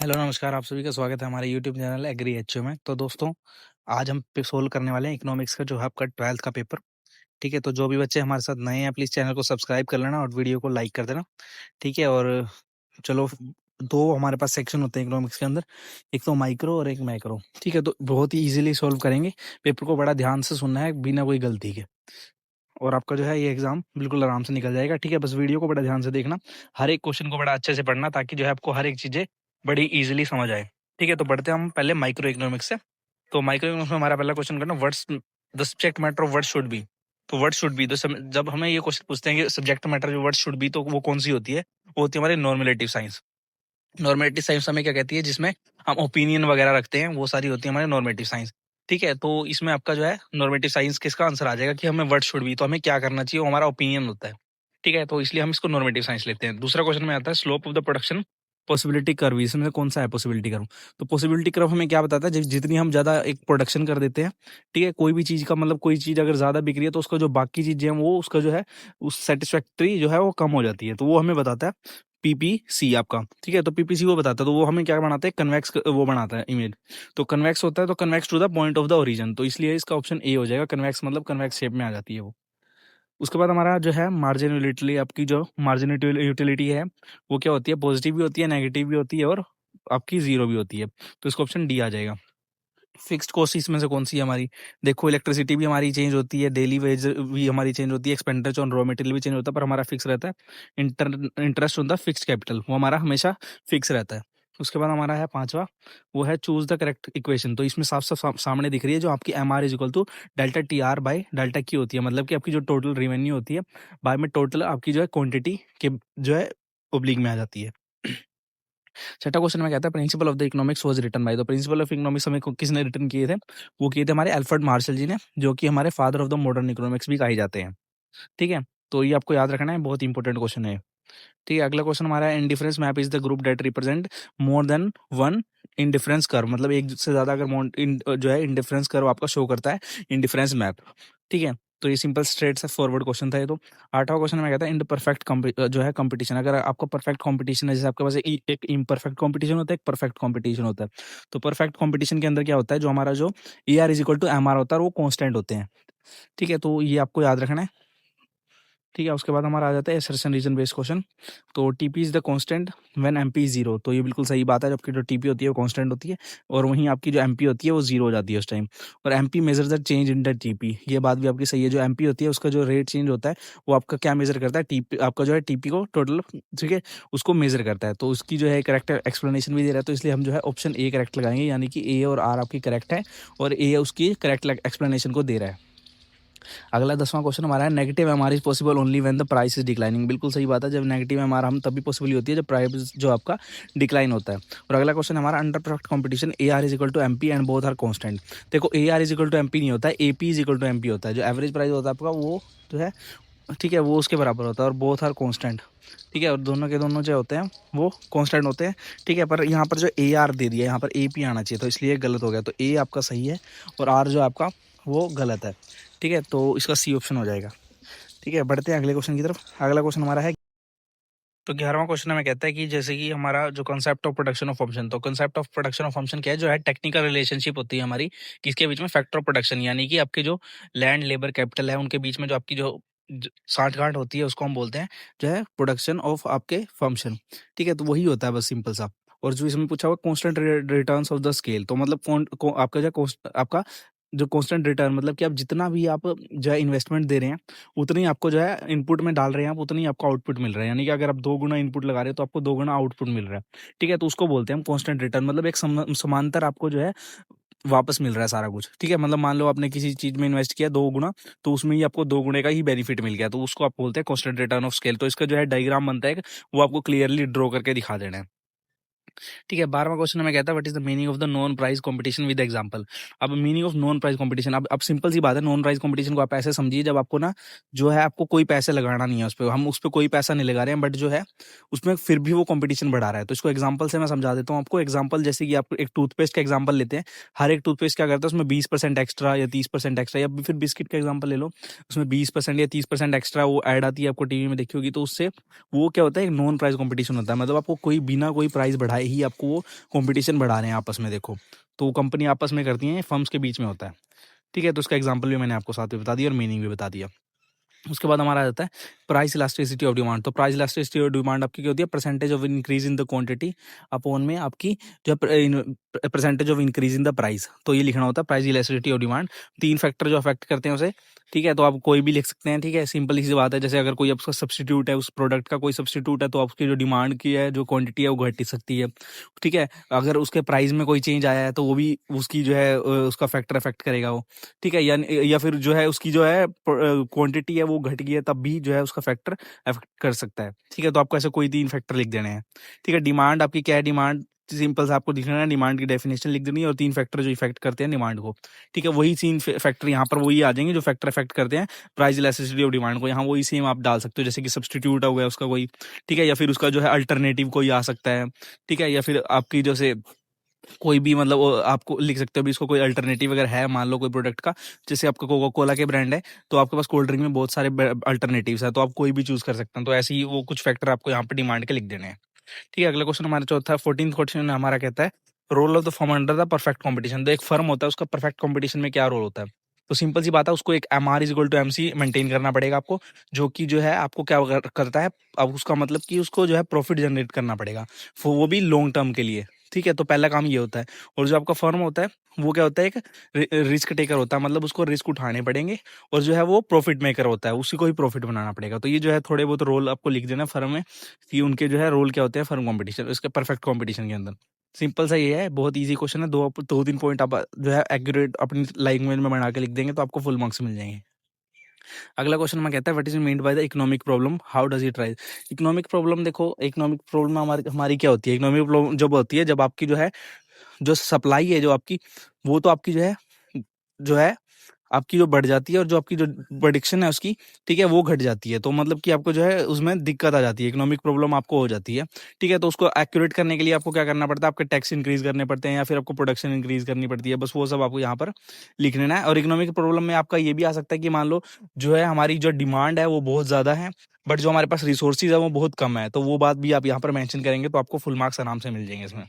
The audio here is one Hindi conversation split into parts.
हेलो नमस्कार, आप सभी का स्वागत है हमारे यूट्यूब चैनल एग्री एचओ में। तो दोस्तों, आज हम पे सोल्व करने वाले हैं इकोनॉमिक्स का जो है आपका 12th का पेपर। ठीक है, तो जो भी बच्चे हमारे साथ नए हैं प्लीज़ चैनल को सब्सक्राइब कर लेना और वीडियो को लाइक कर देना। ठीक है, और चलो, 2 हमारे पास सेक्शन होते हैं इकोनॉमिक्स के अंदर, एक तो माइक्रो और एक मैक्रो। ठीक है, तो बहुत ही ईज़िली सॉल्व करेंगे। पेपर को बड़ा ध्यान से सुनना है बिना कोई गलती के, और आपका जो है ये एग्ज़ाम बिल्कुल आराम से निकल जाएगा। ठीक है, बस वीडियो को बड़ा ध्यान से देखना, हर एक क्वेश्चन को बड़ा अच्छे से पढ़ना ताकि जो है आपको हर एक चीज़ें बड़ी ईज़िली समझ आए। ठीक है, तो बढ़ते हैं हम पहले माइक्रो इकोनॉमिक्स से। तो माइक्रो इकोनॉमिक्स में हमारा पहला क्वेश्चन करना, what's the subject matter of what should be. तो व्हाट शुड बी, तो जब हमें ये क्वेश्चन पूछते हैं कि सब्जेक्ट मैटर जो व्हाट शुड बी, तो वो कौन सी होती है? वो होती है हमारी नॉर्मेटिव साइंस। नॉर्मेटिव साइंस हमें क्या कहती है? जिसमें हम ओपिनियन वगैरह रखते हैं, वो सारी होती है हमारी नॉर्मेटिव साइंस। ठीक है, तो इसमें आपका जो है नॉर्मेटिव साइंस किसका आंसर आ जाएगा कि हमें व्हाट शुड बी, तो हमें क्या करना चाहिए, वो हमारा ओपिनियन होता है। ठीक है, तो इसलिए हम इसको नॉर्मेटिव साइंस लेते हैं। दूसरा क्वेश्चन में आता है slope of the production possibility curve. इसमें से कौन सा है पॉसिबिलिटी कर्व? तो पॉसिबिलिटी कर्व हमें क्या बताता है? जितनी हम ज्यादा एक प्रोडक्शन कर देते हैं, ठीक है, कोई भी चीज का, मतलब कोई चीज अगर ज्यादा बिक रही है तो उसका जो बाकी चीजें हैं वो उसका जो है उस सेटिस्फैक्ट्री जो है वो कम हो जाती है, तो वो हमें बताता है पीपीसी आपका। ठीक है, तो पीपीसी वो बताता है, तो वो हमें क्या बनाता है? कन्वेक्स वो बनाता है इमेज। तो कन्वेक्स होता है, तो convex to the point of the origin, तो इसलिए इसका ऑप्शन ए हो जाएगा। कन्वेक्स मतलब कन्वेक्स शेप में आ जाती है वो। उसके बाद हमारा जो है मार्जिन यूटिलिटी, आपकी जो मार्जिन यूटिलिटी है वो क्या होती है? पॉजिटिव भी होती है, नेगेटिव भी होती है, और आपकी जीरो भी होती है। तो इसका ऑप्शन डी आ जाएगा। फिक्स्ड कॉस्ट इसमें से कौन सी है हमारी? देखो, इलेक्ट्रिसिटी भी हमारी चेंज होती है, डेली वेज भी हमारी चेंज होती है, एक्सपेंडिचर ऑन रॉ मटेरियल भी चेंज होता है, पर हमारा फिक्स रहता है। Interest on the fixed capital वो हमारा हमेशा फिक्स रहता है। उसके बाद हमारा है पांचवा, वो है चूज द करेक्ट इक्वेशन। तो इसमें साफ साफ सामने दिख रही है जो आपकी M R is equal to delta T R by delta Q होती है, मतलब कि आपकी जो टोटल रेवेन्यू होती है बाय में टोटल आपकी जो है क्वांटिटी के जो है ओब्लिक में आ जाती है। छठा क्वेश्चन में कहता है principle of the economics was written by. The principle of economics हमें किसने रिटन किए थे? वो किए थे हमारे अल्फ्रेड मार्शल जी ने, जो कि हमारे father of the modern economics भी कहे जाते हैं। ठीक है, तो ये आपको याद रखना है, बहुत इंपॉर्टेंट क्वेश्चन है। ठीक है, अगला क्वेश्चन हमारा है indifference map is the group that represent more than one indifference curve, मतलब एक से ज्यादा अगर जो है इंडिफरेंस कर्व आपका शो करता है इंडिफरेंस मैप। ठीक है, तो ये सिंपल स्ट्रेट से फॉरवर्ड क्वेश्चन था ये तो। आठवां क्वेश्चन में कहता है इन परफेक्ट जो है कंपटीशन, अगर आपका परफेक्ट कंपटीशन है, जैसे आपके पास एक इम्परफेक्ट कंपटीशन होता है, एक परफेक्ट कंपटीशन होता है। तो परफेक्ट कंपटीशन के अंदर क्या होता है? जो हमारा जो A R is equal to M R होता है वो कॉन्स्टेंट होते हैं। ठीक है, तो ये आपको याद रखना है। ठीक है, उसके बाद हमारा आ जाता है असर्शन रीजन बेस्ड क्वेश्चन। तो TP is the constant when MP is zero, तो ये बिल्कुल सही बात है, जबकि जो टीपी होती है वो कांस्टेंट होती है, और वहीं आपकी जो एमपी होती है वो जीरो हो जाती है उस टाइम। और MP measure the change in the TP, ये बात भी आपकी सही है। जो एमपी होती है उसका जो रेट चेंज होता है वो आपका क्या मेजर करता है? टीपी आपका जो है टीपी को टोटल, ठीक है, उसको मेजर करता है। तो उसकी जो है करेक्ट एक्सप्लेनेशन भी दे रहा है, तो इसलिए हम जो है ऑप्शन ए करेक्ट लगाएंगे, यानी कि ए और आर आपकी करेक्ट है, और ए उसकी करेक्ट एक्सप्लेनेशन को दे रहा है। अगला 10वां क्वेश्चन हमारा है negative MR is possible only when the price is declining. बिल्कुल सही बात है, जब नेगेटिव एमआर हम तभी पॉसिबल होती है जब प्राइस जो आपका डिक्लाइन होता है। और अगला क्वेश्चन हमारा under perfect competition A R is equal to MP and both are constant. देखो, A R is equal to MP नहीं होता है, AP is equal to MP होता है। जो एवरेज प्राइस होता है आपका वो जो है, ठीक है, वो उसके बराबर होता है, और बोथ आर कांस्टेंट। ठीक है, और दोनों के दोनों जो होते हैं वो कांस्टेंट होते हैं। ठीक है, पर यहाँ पर जो ए आर दे दिया, यहाँ पर ए पी आना चाहिए, तो इसलिए गलत हो गया। तो ए आपका सही है और आर जो आपका वो गलत है। ठीक है, तो इसका सी ऑप्शन हो जाएगा। ठीक है, बढ़ते हैं अगले क्वेश्चन की तरफ। अगला क्वेश्चन हमारा है, तो 11वां क्वेश्चन हमें कहता है कि जैसे कि हमारा जो concept of production of function, तो concept of production of function क्या है? जो है टेक्निकल रिलेशनशिप होती है हमारी किसके बीच में? फैक्टर ऑफ प्रोडक्शन, यानी कि आपके जो लैंड लेबर कैपिटल है उनके बीच में जो आपकी जो साठ गांठ होती है उसको हम बोलते हैं जो है प्रोडक्शन ऑफ आपके फंक्शन। ठीक है, तो वही होता है बस सिंपल सा। और जो इसमें पूछा हुआ constant returns of the scale, तो मतलब आपका जो आपका जो कांस्टेंट रिटर्न, मतलब कि आप जितना भी आप जो है इन्वेस्टमेंट दे रहे हैं उतनी आपको जो है इनपुट में डाल रहे हैं आप, उतनी आपको आउटपुट मिल रहा है। यानी कि अगर आप 2 गुना इनपुट लगा रहे हो तो आपको 2 गुना आउटपुट मिल रहा है। ठीक है, तो उसको बोलते हैं हम कांस्टेंट रिटर्न, मतलब एक समांतर आपको जो है वापस मिल रहा है सारा कुछ। ठीक है, मतलब मान लो आपने किसी चीज में इन्वेस्ट किया 2 गुना, तो उसमें ही आपको 2 गुने का ही बेनिफिट मिल गया, तो उसको आप बोलते हैं कांस्टेंट रिटर्न ऑफ स्केल। तो इसका जो है डायग्राम बनता है, वो आपको क्लियरली ड्रॉ करके दिखा देना है। ठीक है, 12वां क्वेश्चन हमें कहता है what is the meaning of the non price competition with example. अब meaning of non price competition, अब सिंपल सी बात है, नॉन प्राइस कंपटीशन को आप ऐसे समझिए जब आपको ना जो है आपको कोई पैसे लगाना नहीं है उस पर, हम उस पर कोई पैसा नहीं लगा रहे हैं, बट जो है उसमें फिर भी वो कंपटीशन बढ़ा रहा है। तो इसको एग्जाम्पल से मैं समझा देता हूँ आपको। एग्जाम्पल जैसे कि आप एक टूथपेस्ट का एग्जाम्पल लेते हैं, हर एक टूथपेस्ट क्या करता है उसमें 20% एक्स्ट्रा या 30% एक्स्ट्रा, या फिर बिस्किट का एग्जाम्पल ले लो, उसमें 20% या 30% एक्स्ट्रा वो ऐड आती है, आपको टीवी में देखी होगी। तो उससे वो क्या होता है, एक नॉन प्राइस कंपटीशन होता है, मतलब आपको कोई बिना कोई प्राइस बढ़ाए ही आपको वो कॉम्पिटिशन बढ़ा रहे हैं आपस में। देखो, तो वो कंपनी आपस में करती हैं, फर्म्स के बीच में होता है, ठीक है। तो उसका एग्जाम्पल भी मैंने आपको साथ में बता दिया और मीनिंग भी बता दिया। उसके बाद हमारा आ जाता है प्राइस इलास्टिसिटी ऑफ डिमांड। तो प्राइस इलास्टिसिटी ऑफ डिमांड आपकी क्या होती है, percentage of increase in the quantity upon में आपकी जो percentage of increase in the price. तो ये लिखना होता है price elasticity of demand. 3 factor जो अफेक्ट करते हैं उसे, ठीक है। तो आप कोई भी लिख सकते हैं, ठीक है, सिंपल सी बात है। जैसे अगर कोई आपका सब्सटीट्यूट है, उस प्रोडक्ट का कोई सब्सटीट्यूट है, तो आपकी जो डिमांड की है, जो क्वांटिटी है, वो घट सकती है, ठीक है। अगर उसके प्राइस में कोई चेंज आया है तो वो भी उसकी जो है उसका फैक्टर अफेक्ट करेगा वो, ठीक है। या फिर जो है उसकी जो है क्वांटिटी है वो घट गई है, तब भी जो है उसका फैक्टर अफेक्ट कर सकता है, ठीक है। तो आपको ऐसे कोई 3 फैक्टर लिख देने हैं, ठीक है। डिमांड आपकी क्या है, डिमांड सिंपल से आपको लिखना है, डिमांड की डेफिनेशन लिख देनी है और 3 फैक्टर जो इफेक्ट करते हैं डिमांड को, ठीक है। वही 3 फैक्टर यहाँ पर वही आ जाएंगे जो फैक्टर इफेक्ट करते हैं प्राइस इलास्टिसिटी ऑफ डिमांड को। यहाँ वही सेम आप डाल सकते हो, जैसे कि सब्सटीट्यूट हो गया उसका कोई, ठीक है, या फिर उसका जो है अल्टरनेटिव कोई आ सकता है, ठीक है। या फिर आपकी जैसे कोई भी मतलब आपको लिख सकते हो भी, इसको कोई अल्टरनेटिव अगर है, मान लो कोई प्रोडक्ट का, जैसे आपका कोका कोला के ब्रांड है, तो आपके पास कोल्ड ड्रिंक में बहुत सारे अल्टरनेटिव्स है, तो आप कोई भी चूज कर सकते हैं। तो ऐसे ही वो कुछ फैक्टर आपको यहाँ पे डिमांड के लिख देने हैं, ठीक है। अगला क्वेश्चन हमारा चौथा 14th क्वेश्चन हमारा कहता है role of the firm under the perfect competition. तो एक फर्म होता है, उसका परफेक्ट कॉम्पिटिशन में क्या रोल होता है। तो सिंपल सी बात है, उसको एक MR is equal to MC maintain करना पड़ेगा आपको, जो कि जो है आपको क्या करता है, अब उसका मतलब कि उसको जो है प्रॉफिट जनरेट करना पड़ेगा, वो भी लॉन्ग टर्म के लिए, ठीक है। तो पहला काम ये होता है। और जो आपका फर्म होता है वो क्या होता है, एक रिस्क टेकर होता है, मतलब उसको रिस्क उठाने पड़ेंगे, और जो है वो प्रॉफिट मेकर होता है, उसी को ही प्रॉफिट बनाना पड़ेगा। तो ये जो है थोड़े बहुत रोल आपको लिख देना फर्म में, कि उनके जो है रोल क्या होते हैं फर्म कॉम्पिटिशन, उसके परफेक्ट कॉम्पिटिशन के अंदर। सिंपल सा ये है, बहुत इजी क्वेश्चन है। 2-3 पॉइंट आप जो है एक्यूरेट अपनी लैंग्वेज में बना के लिख देंगे तो आपको फुल मार्क्स मिल जाएंगे। अगला क्वेश्चन में कहता है what is meant by the economic problem, how does it rise. Economic problem, देखो इकोनॉमिक प्रॉब्लम हमारी हमारी क्या होती है, इकोनॉमिक प्रॉब्लम जब होती है जब आपकी जो है जो सप्लाई है जो आपकी, वो तो आपकी जो है आपकी जो बढ़ जाती है, और जो आपकी जो प्रोडिक्शन है उसकी, ठीक है, वो घट जाती है। तो मतलब कि आपको जो है उसमें दिक्कत आ जाती है, इकोनॉमिक प्रॉब्लम आपको हो जाती है, ठीक है। तो उसको एक्यूरेट करने के लिए आपको क्या करना पड़ता है, आपके टैक्स इंक्रीज करने पड़ते हैं, या फिर आपको प्रोडक्शन इंक्रीज करनी पड़ती है, बस वो सब आपको यहाँ पर लिख लेना है। और इकोनॉमिक प्रॉब्लम में आपका ये भी आ सकता है कि मान लो जो है हमारी जो डिमांड है वो बहुत ज्यादा है, बट जो हमारे पास रिसोर्सेज है वो बहुत कम है, तो वो बात भी आप यहाँ पर मेंशन करेंगे तो आपको फुल मार्क्स आराम से मिल जाएंगे इसमें,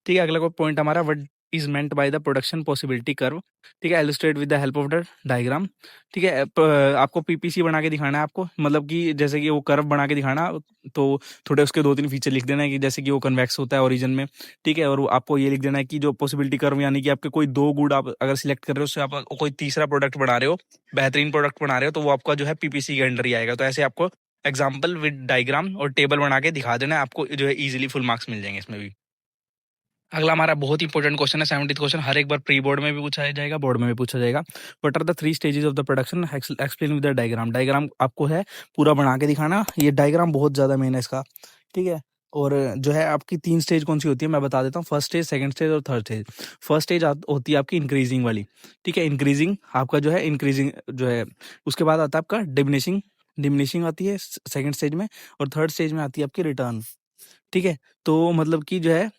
ठीक है। अगला कोई पॉइंट हमारा what is meant by the production possibility curve, ठीक है, illustrate with the help of the diagram, ठीक है। आपको PPC बना के दिखाना है आपको, मतलब कि जैसे कि वो कर्व बना के दिखाना, तो थोड़े उसके 2-3 फीचर लिख देना है, कि जैसे कि वो कन्वेक्स होता है ओरिजिन में, ठीक है। और आपको ये लिख देना है कि जो पॉसिबिलिटी कर्व, यानी कि आपके कोई 2 गुड आप अगर सिलेक्ट कर रहे हो, उससे आप कोई तीसरा प्रोडक्ट बना रहे हो, बेहतरीन प्रोडक्ट बना रहे हो, तो वो आपका जो है PPC के अंडर ही आएगा। तो ऐसे आपको एग्जाम्पल विद डायग्राम और टेबल बना के दिखा देना है, आपको जो है इजीली फुल मार्क्स मिल जाएंगे इसमें भी। अगला हमारा बहुत इंपॉर्टेंट क्वेश्चन है 70th क्वेश्चन, हर एक बार प्री बोर्ड में भी पूछा जाएगा, बोर्ड में भी पूछा जाएगा। What are the 3 stages of the production, explain with the diagram. Diagram आपको है पूरा बना के दिखाना, ये डायग्राम बहुत ज्यादा मेन है इसका, ठीक है। और जो है आपकी 3 स्टेज कौन सी होती है मैं बता देता हूँ, फर्स्ट स्टेज, सेकंड स्टेज और थर्ड स्टेज। फर्स्ट स्टेज होती है आपकी इंक्रीजिंग वाली, ठीक है, इंक्रीजिंग आपका जो है इंक्रीजिंग जो है, उसके बाद आता है आपका डिमिनिशिंग, डिमिनिशिंग आती है सेकंड स्टेज में, और थर्ड स्टेज में आती है आपकी रिटर्न, ठीक है। तो मतलब कि जो है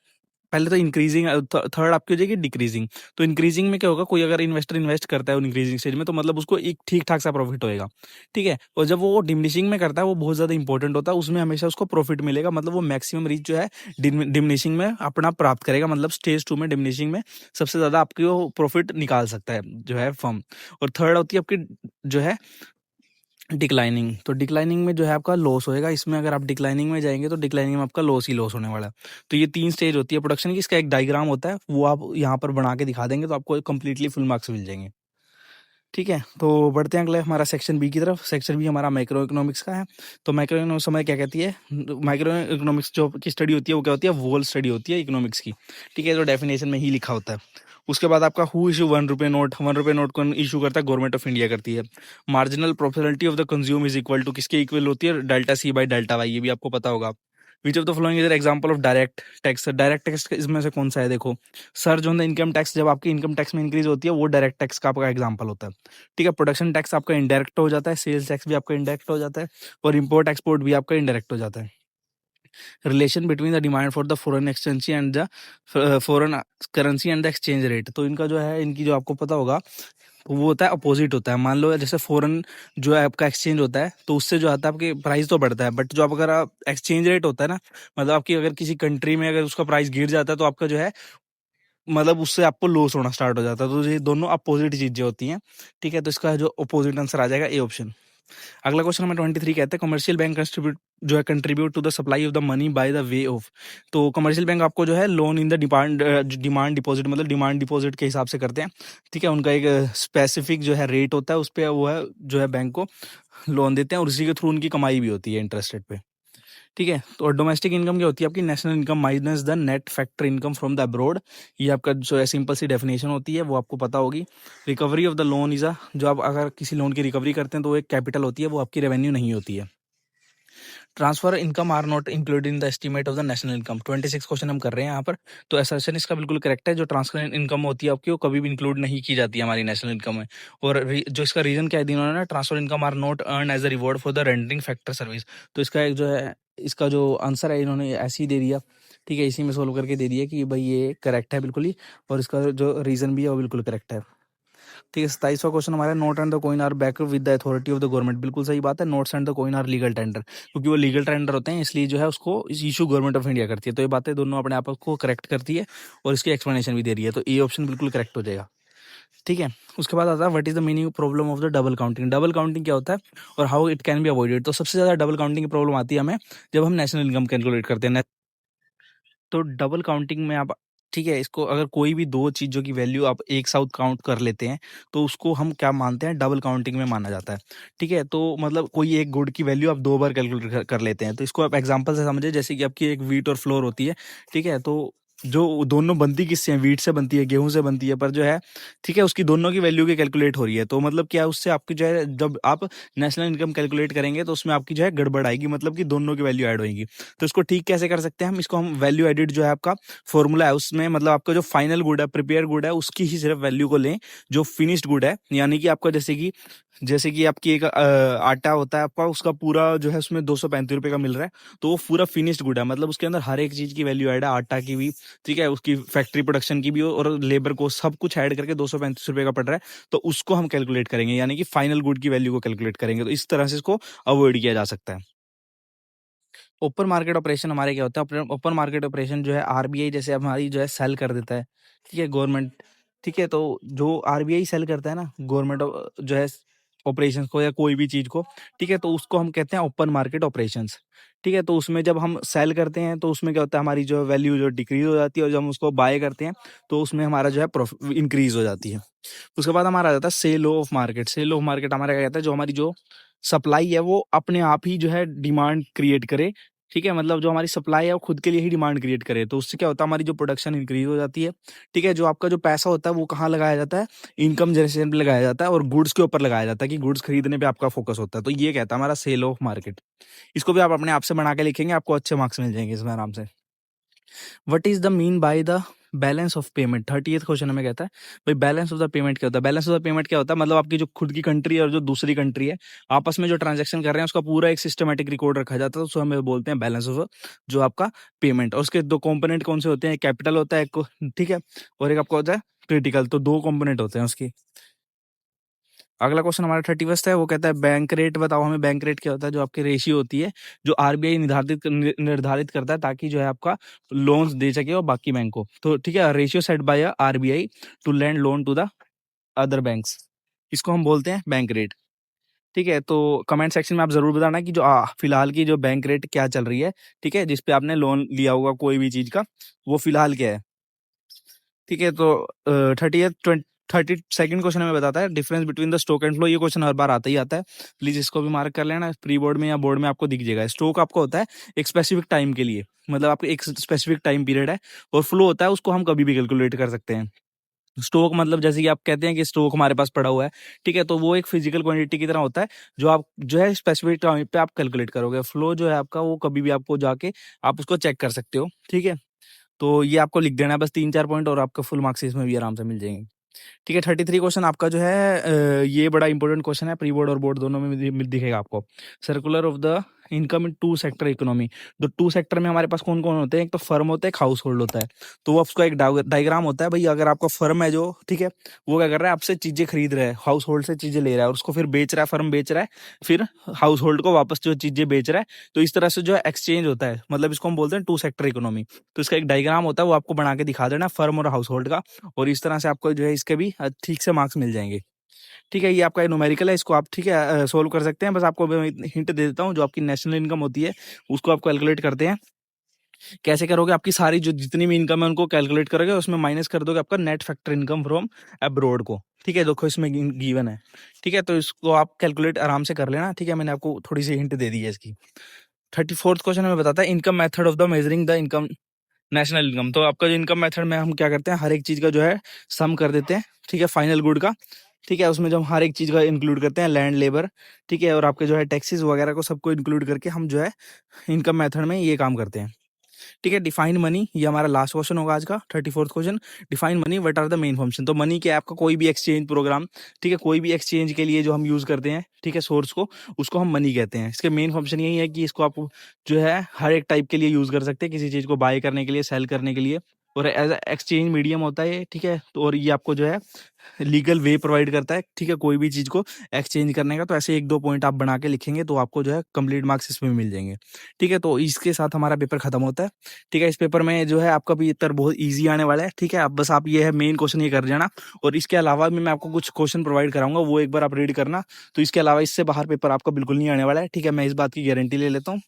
पहले तो इंक्रीजिंग, थर्ड आपकी हो जाएगी डिक्रीजिंग। तो इंक्रीजिंग में क्या होगा, कोई अगर इन्वेस्टर इन्वेस्ट करता है इंक्रीजिंग स्टेज में, तो मतलब उसको एक ठीक ठाक सा प्रॉफिट होएगा, ठीक है। और जब वो डिमिनिशिंग में करता है, वो बहुत ज्यादा इंपॉर्टेंट होता है, उसमें हमेशा उसको प्रॉफिट मिलेगा, मतलब वो मैक्सिमम रीच जो है डिमिनिशिंग में अपना प्राप्त करेगा, मतलब स्टेज 2 में डिमिनिशिंग में सबसे ज्यादा आपकी वो प्रॉफिट निकाल सकता है जो है फर्म। और थर्ड होती है आपकी जो है डिक्लाइनिंग। तो डिक्लाइनिंग में जो है आपका लॉस होएगा, इसमें अगर आप डिक्लाइनिंग में जाएंगे तो डिक्लाइनिंग में आपका लॉस ही लॉस होने वाला है। तो ये 3 स्टेज होती है प्रोडक्शन की, इसका एक डायग्राम होता है, वो आप यहाँ पर बना के दिखा देंगे तो आपको कंप्लीटली फुल मार्क्स मिल जाएंगे, ठीक है। तो बढ़ते हैं अगले हमारा सेक्शन बी की तरफ। सेक्शन बी हमारा माइक्रो इकोनॉमिक्स का है। तो माइक्रो इकोनॉमिक्स हमें क्या कहती है, माइक्रो इकोनॉमिक्स जो की स्टडी होती है वो क्या होती है, वोल स्टडी होती है इकोनॉमिक्स की, ठीक है। तो डेफिनेशन में ही लिखा होता है। उसके बाद आपका हु इशू 1 रुपये नोट, 1 रुपये नोट कौन इशू करता है, गवर्नमेंट ऑफ इंडिया करती है। Marginal profitability of the consume is equal to, किसके इक्वल होती है, delta C by delta Y, ये भी आपको पता होगा। Which of the following is example of direct tax, direct tax इसमें से कौन सा है, देखो surge on the income tax, जब आपकी इनकम टैक्स में इंक्रीज होती है वो डायरेक्ट टैक्स का आपका एग्जांपल होता है, ठीक है। प्रोडक्शन टैक्स आपका इंडायरेक्ट हो जाता है, सेल्स टैक्स भी आपका इंडायरेक्ट हो जाता है, और इम्पोर्ट एक्सपोर्ट भी आपका इंडायरेक्ट हो जाता है। Relation between the demand for the foreign exchange and the foreign currency and the exchange rate, तो इनका जो है, इनकी जो आपको पता होगा तो वो होता है अपोजिट होता है। मान लो जैसे फॉरेन जो है आपका एक्सचेंज होता है, तो उससे जो आता है आपके प्राइस तो बढ़ता है, बट जो आप अगर आप एक्सचेंज रेट होता है ना, मतलब आपकी अगर किसी कंट्री में अगर उसका प्राइस गिर जाता है तो आपका जो है मतलब उससे आपको लॉस होना स्टार्ट हो जाता है। तो ये दोनों अपोजिट चीजें होती हैं, ठीक है। तो इसका जो अपोजिट आंसर आ जाएगा ए ऑप्शन। अगला क्वेश्चन नंबर 23 कहते हैं कमर्शियल बैंक कंट्रीब्यूट जो है contribute to the supply of the money by the way of. तो कमर्शियल बैंक आपको जो है loan in the demand deposit, मतलब डिमांड डिपॉजिट के हिसाब से करते हैं, ठीक है। उनका एक स्पेसिफिक जो है रेट होता है, उस पर वो है जो है बैंक को लोन देते हैं, और उसी के थ्रू उनकी कमाई भी होती है इंटरेस्ट रेट पे, ठीक है। तो डोमेस्टिक इनकम क्या होती है आपकी? National income minus the net factor income from the abroad. ये आपका जो है सिंपल सी डेफिनेशन होती है, वो आपको पता होगी। Recovery of the loan is a, जो आप अगर किसी लोन की रिकवरी करते हैं तो वो एक कैपिटल होती है, वो आपकी रेवेन्यू नहीं होती है। Transfer income are not included in the estimate of the national income. 26 question हम कर रहे हैं यहाँ पर। तो असर्शन इसका बिल्कुल करेक्ट है, जो ट्रांसफर इनकम होती है आपकी वो कभी भी इंक्लूड नहीं की जाती है हमारी नेशनल इनकम में। और जो इसका रीजन क्या है इन्होंने ना, transfer income are not earn as a reward for the rendering factor service. तो इसका एक जो है इसका जो आंसर है इन्होंने ऐसे ही दे दिया, ठीक है, इसी में सोल्व करके दे दिया कि भाई ये करेक्ट है बिल्कुल ही, और इसका जो रीजन भी है वो बिल्कुल करेक्ट है, ठीक है। 27वां क्वेश्चन हमारा, note and the coin are back with the authority of the government. बिल्कुल सही बात है, notes and the coin are legal tender, क्योंकि वो लीगल टेंडर होते हैं, इसलिए जो है उसको इशू गवर्नमेंट ऑफ इंडिया करती है। तो ये बातें दोनों अपने आप को करेक्ट करती है, और इसकी एक्सप्लेनेशन भी दे रही है, तो ए ऑप्शन बिल्कुल करेक्ट हो जाएगा, ठीक है। उसके बाद आता है what is the meaning problem of the double counting. Double counting क्या होता है और how it can be avoided. तो सबसे ज्यादा डबल काउंटिंग की प्रॉब्लम आती है हमें जब हम नेशनल इनकम कैलकुलेट करते हैं। तो डबल काउंटिंग में आप, ठीक है, इसको अगर कोई भी दो चीज़ों की वैल्यू आप एक साथ काउंट कर लेते हैं तो उसको हम क्या मानते हैं, डबल काउंटिंग में माना जाता है, ठीक है। तो मतलब कोई एक गुड की वैल्यू आप दो बार कैलकुलेट कर लेते हैं, तो इसको आप एग्जांपल से समझे, जैसे कि आपकी एक व्हीट और फ्लोर होती है, ठीक है। तो जो दोनों बनती किससे हैं, व्हीट से बनती है, गेहूं से बनती है, पर जो है, ठीक है, उसकी दोनों की वैल्यू की कैलकुलेट हो रही है। तो मतलब क्या है, उससे आपकी जो है जब आप नेशनल इनकम कैलकुलेट करेंगे तो उसमें आपकी जो है गड़बड़ आएगी, मतलब कि दोनों की वैल्यू ऐड होगी। तो इसको ठीक कैसे कर सकते हैं हम, इसको हम वैल्यू एडिट जो है आपका फॉर्मूला है उसमें, मतलब आपका जो फाइनल गुड है, प्रिपेयर गुड है, उसकी ही सिर्फ वैल्यू को लें, जो फिनिश्ड गुड है, यानी कि आपका जैसे कि आपकी एक आटा होता है आपका, उसका पूरा जो है उसमें 235 रुपये का मिल रहा है, तो वो पूरा फिनिश्ड गुड है, मतलब उसके अंदर हर एक चीज की वैल्यू ऐड है, आटा की भी, ठीक है, उसकी फैक्ट्री प्रोडक्शन की भी, और लेबर को सब कुछ ऐड करके 235 रुपये का पड़ रहा है, तो उसको हम कैलकुलेट करेंगे, यानी कि फाइनल गुड की वैल्यू को कैलकुलेट करेंगे। तो इस तरह से इसको अवॉइड किया जा सकता है। ओपन मार्केट ऑपरेशन हमारे क्या होता है, ओपन मार्केट ऑपरेशन जो है आरबीआई जैसे हमारी जो है सेल कर देता है, ठीक है, गवर्नमेंट, ठीक है। तो जो आरबीआई सेल करता है ना गवर्नमेंट जो है ऑपरेशंस को या कोई भी चीज को, ठीक है, तो उसको हम कहते हैं ओपन मार्केट ऑपरेशंस, ठीक है। तो उसमें जब हम सेल करते हैं तो उसमें क्या होता है, हमारी जो वैल्यू जो डिक्रीज हो जाती है, और जब हम उसको बाय करते हैं तो उसमें हमारा जो है प्रॉफिट इंक्रीज हो जाती है। उसके बाद हमारा आ जाता है sale of market. Sale of market हमारा क्या कहता है, जो हमारी जो सप्लाई है वो अपने आप ही जो है डिमांड क्रिएट करे, ठीक है, मतलब जो हमारी सप्लाई है वो खुद के लिए ही डिमांड क्रिएट करे, तो उससे क्या होता है, हमारी जो प्रोडक्शन इंक्रीज हो जाती है, ठीक है। जो आपका जो पैसा होता है वो कहाँ लगाया जाता है, इनकम जनरेशन पे लगाया जाता है, और गुड्स के ऊपर लगाया जाता है, कि गुड्स खरीदने पे आपका फोकस होता है। तो ये कहता है हमारा सेल ऑफ मार्केट। इसको भी आप अपने आप से बना के लिखेंगे, आपको अच्छे मार्क्स मिल जाएंगे इसमें आराम से। What is the mean by the balance of payment. 38th question हमें कहता है भाई बैलेंस ऑफ द पेमेंट क्या होता है। बैलेंस ऑफ द पेमेंट क्या होता है, मतलब आपकी जो खुद की कंट्री और जो दूसरी कंट्री है आपस में जो ट्रांजैक्शन कर रहे हैं उसका पूरा एक सिस्टमेटिक रिकॉर्ड रखा जाता है, तो उसको हमें बोलते हैं बैलेंस ऑफ जो आपका पेमेंट। और उसके दो कंपोनेंट कौन से होते हैं, कैपिटल होता है एक ठीक है, और एक आपका होता है क्रिटिकल। तो दो कंपोनेंट होते हैं उसकी। अगला क्वेश्चन हमारा 31st है, वो कहता है बैंक रेट बताओ हमें। बैंक रेट क्या होता है, जो आपकी रेशियो होती है जो आरबीआई निर्धारित करता है, ताकि जो है आपका लोन्स दे सके और बाकी बैंक को। तो ठीक है, ratio set by RBI to lend loan to the other banks, इसको हम बोलते हैं बैंक रेट, ठीक है। तो कमेंट सेक्शन में आप जरूर बताना कि जो फिलहाल की जो बैंक रेट क्या चल रही है, ठीक है, जिसपे आपने लोन लिया होगा कोई भी चीज का, वो फिलहाल क्या है, ठीक है। तो 32nd क्वेश्चन हमें बताता है difference between the stock and flow. ये क्वेश्चन हर बार आता ही आता है, प्लीज इसको भी मार्क कर लेना, प्री बोर्ड में या बोर्ड में आपको दिख जाएगा। स्टॉक आपका होता है एक स्पेसिफिक टाइम के लिए, मतलब आपको एक स्पेसिफिक टाइम पीरियड है, और फ्लो होता है उसको हम कभी भी कैलकुलेट कर सकते हैं। स्टॉक मतलब जैसे कि आप कहते हैं कि स्टॉक हमारे पास पड़ा हुआ है, ठीक है, तो वो एक फिजिकल क्वांटिटी की तरह होता है, जो आप जो है स्पेसिफिक टाइम पे आप कैलकुलेट करोगे। फ्लो जो है आपका वो कभी भी आपको जाके आप उसको चेक कर सकते हो, ठीक है। तो ये आपको लिख देना है बस 3-4 पॉइंट, और आपका फुल मार्क्स इसमें भी आराम से मिल जाएंगे, ठीक है। 33 क्वेश्चन आपका जो है ये बड़ा इंपॉर्टेंट क्वेश्चन है, प्री बोर्ड और बोर्ड दोनों में दिखेगा आपको। Circular of the income in two sector economy. तो टू सेक्टर में हमारे पास कौन कौन होते हैं, एक तो फर्म होता है, एक हाउस होल्ड होता है। तो वो उसका एक डायग्राम होता है भाई, अगर आपका फर्म है जो, ठीक है, वो क्या कर रहा है, आपसे चीजें खरीद रहा है, हाउस होल्ड से चीजें ले रहा है और उसको फिर बेच रहा है, फर्म बेच रहा है, फिर हाउस होल्ड को वापस जो चीजें बेच रहा है। तो इस तरह से जो है एक्सचेंज होता है, मतलब इसको हम बोलते हैं टू सेक्टर इकोनॉमी। तो इसका एक डायग्राम होता है, वो आपको बना के दिखा देना फर्म और हाउस होल्ड का, और इस तरह से आपको जो है इसके भी ठीक से मार्क्स मिल जाएंगे। ठीक है, ये आपका न्यूमेरिकल है, इसको आप ठीक है सोल्व कर सकते हैं। बस आपको हिंट दे देता हूँ, जो आपकी नेशनल इनकम होती है उसको आप कैलकुलेट करते हैं। कैसे करोगे, आपकी सारी जो जितनी भी इनकम है उनको कैलकुलेट करोगे, उसमें माइनस कर दोगे आपका net factor income from abroad को। ठीक है, देखो इसमें गिवन है। ठीक है, तो इसको आप कैलकुलेट आराम से कर लेना। ठीक है, मैंने आपको थोड़ी सी हिंट दे दी है इसकी। 34th क्वेश्चन में बताता है income method of the measuring the income, national income. तो आपका जो इनकम मेथड में हम क्या करते हैं, हर एक चीज का जो है सम कर देते हैं। ठीक है, फाइनल गुड का। ठीक है, उसमें जो हम हर एक चीज का इंक्लूड करते हैं, लैंड, लेबर, ठीक है, और आपके जो है टैक्सेस वगैरह को सबको इंक्लूड करके हम जो है इनकम मेथड में ये काम करते हैं। ठीक है, डिफाइन मनी, ये हमारा लास्ट क्वेश्चन होगा आज का, 34th question. Define money, what are the main function. तो मनी क्या है, आपका कोई भी एक्सचेंज प्रोग्राम, ठीक है, कोई भी एक्सचेंज के लिए जो हम यूज करते हैं, ठीक है, सोर्स को, उसको हम मनी कहते हैं। इसके मेन फंक्शन यही है कि इसको आप जो है हर एक टाइप के लिए यूज कर सकते हैं, किसी चीज को बाय करने के लिए, सेल करने के लिए, और एज एक्सचेंज मीडियम होता है ये। ठीक है, तो और ये आपको जो है लीगल वे प्रोवाइड करता है, ठीक है, कोई भी चीज को एक्सचेंज करने का। तो ऐसे एक दो पॉइंट आप बना के लिखेंगे तो आपको जो है कंप्लीट मार्क्स इसमें मिल जाएंगे। ठीक है, तो इसके साथ हमारा पेपर खत्म होता है। ठीक है, इस पेपर में जो है आपका भी उत्तर बहुत ईजी आने वाला है। ठीक है, आप बस आप ये है मेन क्वेश्चन ये कर जाना, और इसके अलावा भी मैं आपको कुछ क्वेश्चन प्रोवाइड कराऊंगा, वो एक बार आप रीड करना। तो इसके अलावा इससे बाहर पेपर आपका बिल्कुल नहीं आने वाला है। ठीक है, मैं इस बात की गारंटी ले लेता हूँ,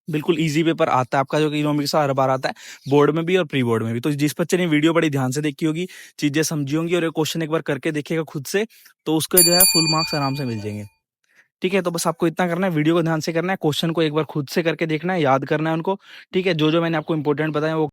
बिल्कुल इजी पेपर आता है आपका, जो कि इकोनॉमिक्स हर बार आता है, बोर्ड में भी और प्री बोर्ड में भी। तो जिस बच्चे ने वीडियो बड़ी ध्यान से देखी होगी, चीजें समझी होंगी, और ये क्वेश्चन एक बार करके देखेगा खुद से, तो उसके जो है फुल मार्क्स आराम से मिल जाएंगे। ठीक है, तो बस आपको इतना करना है, वीडियो को ध्यान से करना है, क्वेश्चन को एक बार खुद से करके देखना है, याद करना है उनको। ठीक है, जो जो मैंने आपको इंपॉर्टेंट बताया वो